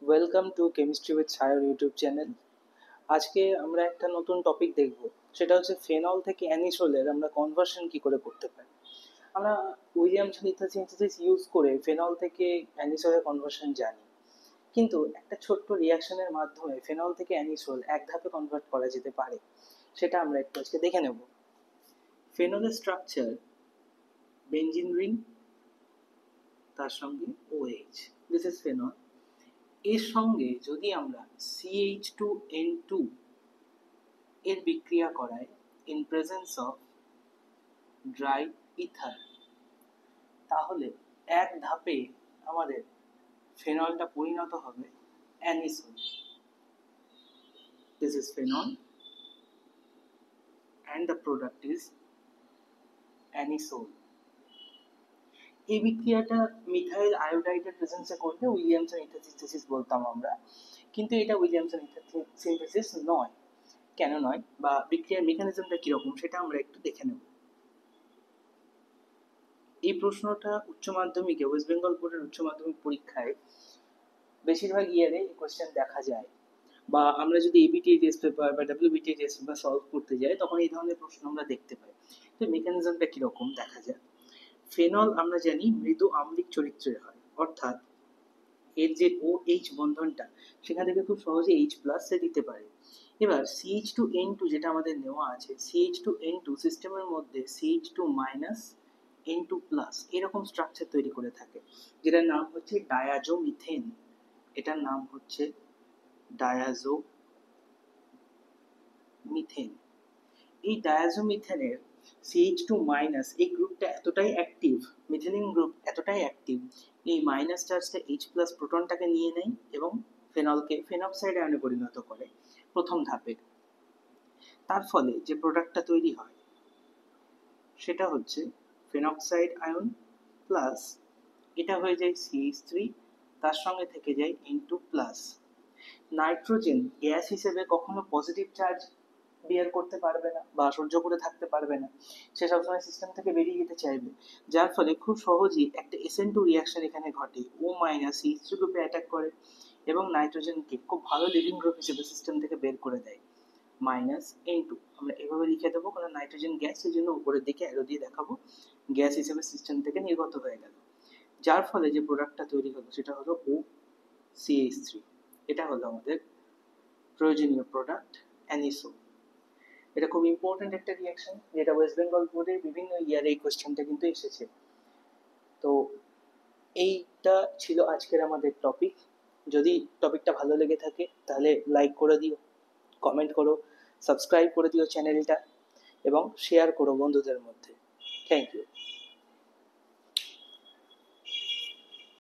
Welcome to chemistry with Sayar YouTube channel. আজকে আমরা একটা নতুন টপিক দেখব, সেটা হচ্ছে ফেনল থেকে অ্যানিসোলের আমরা কনভার্সন কি করে করতে পারি। আমরা উইলিয়ামসন ইথার ইউজ করে ফেনল থেকে অ্যানিসোলের কনভার্সন জানি, কিন্তু একটা ছোট্ট রিয়াকশনের মাধ্যমে ফেনল থেকে অ্যানিসোল এক ধাপে কনভার্ট করা যেতে পারে, সেটা আমরা একটু আজকে দেখে নেব। ফেনলের স্ট্রাকচার বেঞ্জিন রিং, তার সঙ্গে OH, দিস ইজ ফেনল। এর সঙ্গে যদি আমরা CH2N2 এর বিক্রিয়া করাই in presence of dry ether, তাহলে এক ধাপে আমাদের ফেনলটা পরিণত হবে anisole. This is phenol and the product is anisole. এই বিক্রিয়াটা মিথাইল আয়োডাইডের প্রেজেন্সে করলে উইলিয়ামসন ইথার সিনথেসিস বলতাম আমরা, কিন্তু এটা উইলিয়ামসন ইথার সিনথেসিস নয়। কেন নয় বা বিক্রিয়ার মেকানিজমটা কিরকম সেটা আমরা একটু দেখে নেব। এই প্রশ্নটা উচ্চ মাধ্যমিকে, ওয়েস্ট বেঙ্গল বোর্ডের উচ্চ মাধ্যমিক পরীক্ষায় বেশিরভাগ ইয়ারে এই কোয়েশ্চেন দেখা যায়, বা আমরা যদি এবিটি টেস্ট পেপার বা ডাব্লিউবিটি টেস্ট পেপার সলভ করতে যাই তখন এই ধরনের প্রশ্ন আমরা দেখতে পাই। তো মেকানিজমটা কিরকম দেখা যায়। ফেনল আমরা জানি মৃদু আম্লিক চরিত্রের হয়, অর্থাৎ এর যে OH বন্ধনটা সেখান থেকে খুব সহজে H+ সে দিতে পারে। এবার CH2N2 যেটা আমাদের নেওয়া আছে, CH2N2 সিস্টেমের মধ্যে CH2-N2+ এরকম স্ট্রাকচার তৈরি করে থাকে, যেটার নাম হচ্ছে ডায়াজোমিথেন। এটার নাম হচ্ছে ডায়াজোমিথেন। এই ডায়াজোমিথেনের CH2- এই গ্রুপটা এতটাই অ্যাক্টিভ, মিথিলিন গ্রুপ এতটাই অ্যাক্টিভ, এই মাইনাস চার্জটা H+ প্রোটনটাকে নিয়ে নেয় এবং ফেনলকে ফেনক্সাইড আয়নে পরিণত করে প্রথম ধাপে। তার ফলে যে প্রোডাক্টটা তৈরি হয় সেটা হচ্ছে ফেনক্সাইড আয়ন প্লাস এটা হয়ে যায় CH3, তার সঙ্গে থেকে যায় N2+। নাইট্রোজেন গ্যাস হিসেবে কখনো পজিটিভ চার্জ বিয়ার করতে পারবে না বা সহ্য করে থাকতে পারবে না, সে সবসময় সিস্টেম থেকে বেরিয়ে যেতে চাইবে, যার ফলে খুব সহজেই একটা SN2 রিয়াকশন এখানে ঘটে, O- CH3 গ্রুপে অ্যাটাক করে এবং নাইট্রোজেনকে খুব ভালো লিভিং গ্রুপ হিসেবে সিস্টেম থেকে বের করে দেয়, -N2। আমরা এভাবে লিখে দেবো কারণ নাইট্রোজেন গ্যাস, সেই জন্য উপরের দিকে অ্যারো দিয়ে দেখাবো, গ্যাস হিসেবে সিস্টেম থেকে নির্গত হয়ে গেল, যার ফলে যে প্রোডাক্টটা তৈরি হলো সেটা হলো OCH3। এটা হলো আমাদের প্রয়োজনীয় প্রোডাক্ট অ্যানিসোল। এটা খুব ইম্পর্টেন্ট একটা রিয়াকশন, যেটা ওয়েস্ট বেঙ্গল বোর্ডে বিভিন্ন ইয়ারে এই কোয়েশ্চেনটা কিন্তু এসেছে। তো এইটা ছিল আজকের আমাদের টপিক। যদি টপিকটা ভালো লেগে থাকে তাহলে লাইক করে দিও, কমেন্ট করো, সাবস্ক্রাইব করে দিও চ্যানেলটা এবং শেয়ার করো বন্ধুদের মধ্যে। Thank you.